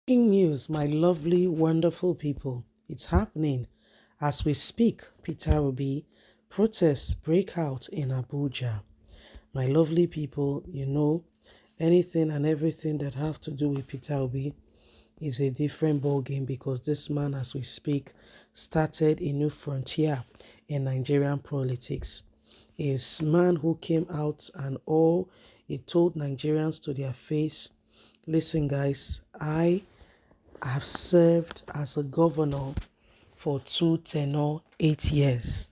Breaking news, my lovely, wonderful people. It's happening. As we speak, Peter Obi, protests break out in Abuja. My lovely people, anything and everything that have to do with Peter Obi is a different ball game because this man, as we speak, started a new frontier in Nigerian politics. A man who came out and he told Nigerians to their face, listen guys, I have served as a governor for two tenure 8 years.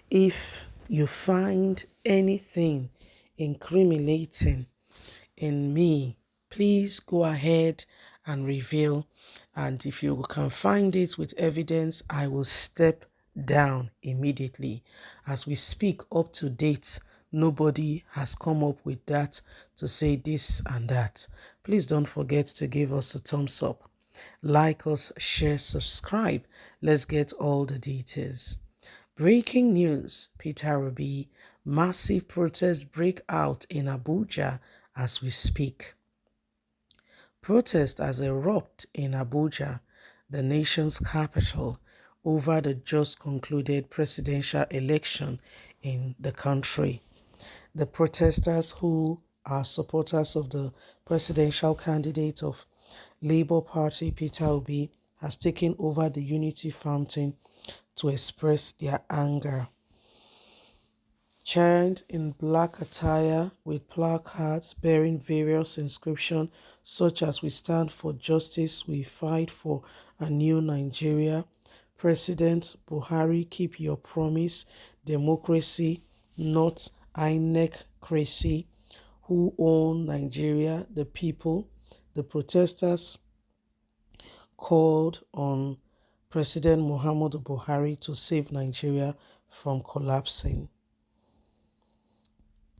If you find anything incriminating in me, please go ahead and reveal. And if you can find it with evidence, I will step down immediately. As we speak up to date, nobody has come up with that to say this and that. Please don't forget to give us a thumbs up. Like us, share, subscribe. Let's get all the details. Breaking news, Peter Obi, massive protests break out in Abuja as we speak. Protests has erupted in Abuja, the nation's capital, over the just concluded presidential election in the country. The protesters, who are supporters of the presidential candidate of Labour Party, Peter Obi, has taken over the Unity Fountain to express their anger. Chant in black attire with placards bearing various inscriptions such as "We stand for justice, we fight for a new Nigeria," "President Buhari, keep your promise," "Democracy, not INEC-cracy," "Who own Nigeria? The people." The protesters called on President Muhammadu Buhari to save Nigeria from collapsing.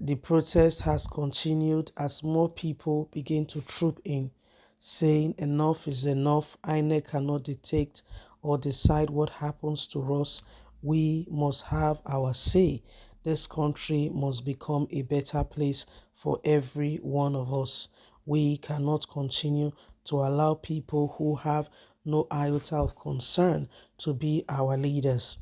The protest has continued as more people begin to troop in, saying enough is enough. INEC cannot dictate or decide what happens to us. We must have our say. This country must become a better place for every one of us. We cannot continue to allow people who have no iota of concern to be our leaders.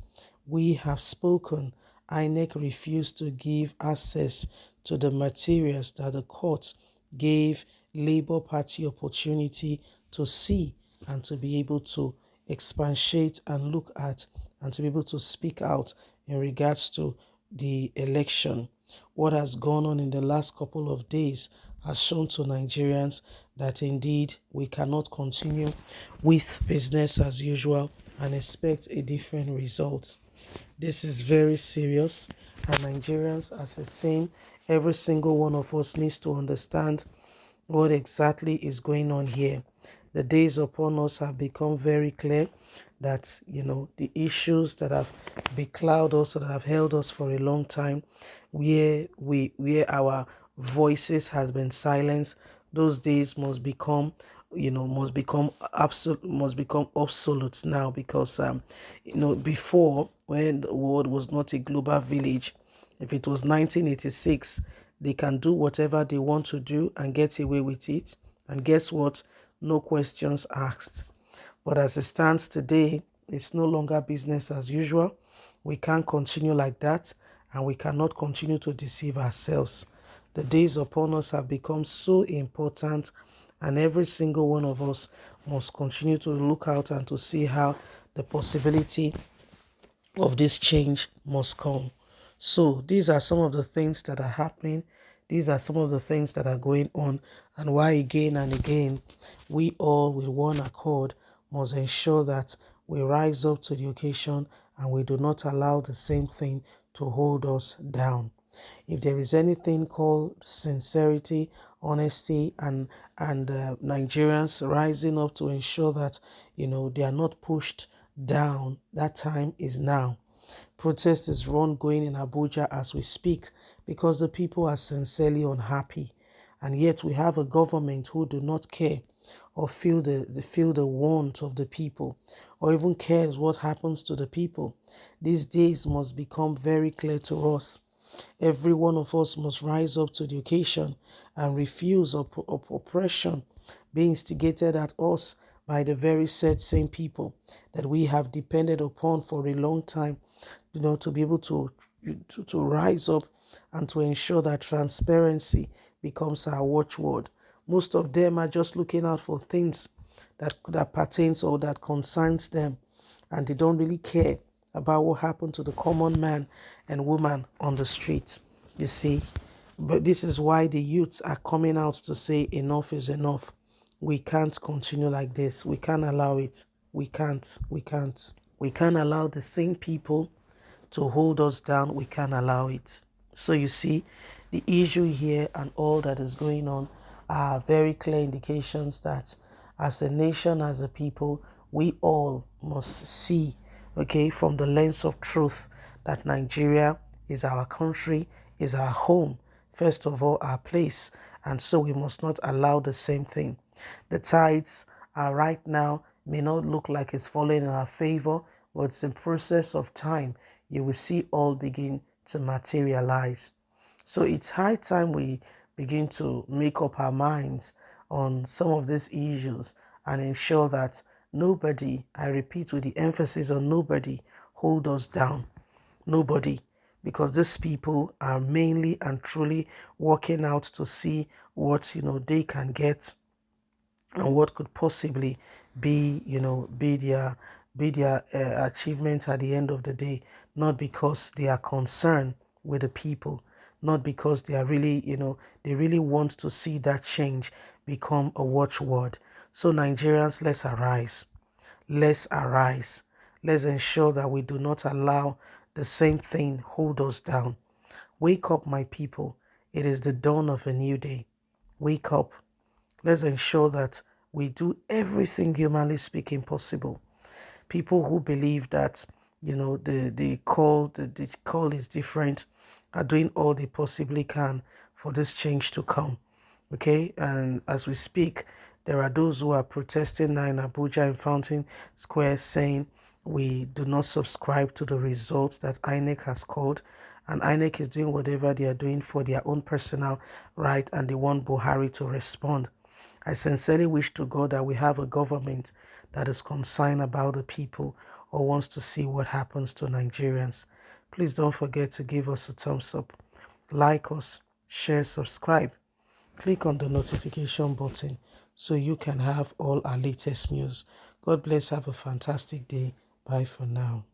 We have spoken. INEC refused to give access to the materials that the court gave Labour Party opportunity to see and to be able to expatiate and look at and to be able to speak out in regards to the election. What has gone on in the last couple of days has shown to Nigerians that indeed we cannot continue with business as usual and expect a different result. This is very serious, and Nigerians, as a same, every single one of us needs to understand what exactly is going on here. The days upon us have become very clear that, the issues that have beclouded us, that have held us for a long time, where our voices has been silenced, those days must become obsolete now, because before, when the world was not a global village, if it was 1986, they can do whatever they want to do and get away with it, and guess what? No questions asked. But as it stands today, it's no longer business as usual. We can't continue like that, and we cannot continue to deceive ourselves. The days upon us have become so important, and every single one of us must continue to look out and to see how the possibility of this change must come. So these are some of the things that are happening. These are some of the things that are going on, and why again and again we all with one accord must ensure that we rise up to the occasion and we do not allow the same thing to hold us down. If there is anything called sincerity, honesty, and Nigerians rising up to ensure that they are not pushed down, that time is now. Protest is ongoing in Abuja as we speak because the people are sincerely unhappy, and yet we have a government who do not care or feel the want of the people, or even cares what happens to the people. These days must become very clear to us. Every one of us must rise up to the occasion and refuse oppression being instigated at us by the very said same people that we have depended upon for a long time, to be able to rise up and to ensure that transparency becomes our watchword. Most of them are just looking out for things that pertains or that concerns them, and they don't really care about what happened to the common man and woman on the street. You see, but this is why the youths are coming out to say enough is enough. We can't continue like this. We can't allow it. We can't. We can't. We can't allow the same people to hold us down. We can't allow it. So you see, the issue here and all that is going on are very clear indications that as a nation, as a people, we all must see, okay, from the lens of truth, that Nigeria is our country, is our home, first of all, our place. And so we must not allow the same thing. The tides are right now, may not look like it's falling in our favor, but it's in process of time. You will see all begin to materialize. So it's high time we begin to make up our minds on some of these issues and ensure that nobody, I repeat with the emphasis on nobody, hold us down. Nobody. Because these people are mainly and truly working out to see what they can get and what could possibly be be their achievement at the end of the day, not because they are concerned with the people, not because they are really they really want to see that change become a watchword. So Nigerians, let's arise, let's ensure that we do not allow the same thing hold us down. Wake up, my people. It is the dawn of a new day. Wake up. Let's ensure that we do everything humanly speaking possible. People who believe that the call is different are doing all they possibly can for this change to come. Okay, and as we speak, there are those who are protesting now in Abuja in Fountain Square saying we do not subscribe to the results that INEC has called, and INEC is doing whatever they are doing for their own personal right, and they want Buhari to respond. I sincerely wish to God that we have a government that is concerned about the people or wants to see what happens to Nigerians. Please don't forget to give us a thumbs up, like us, share, subscribe. Click on the notification button so you can have all our latest news. God bless. Have a fantastic day. Bye for now.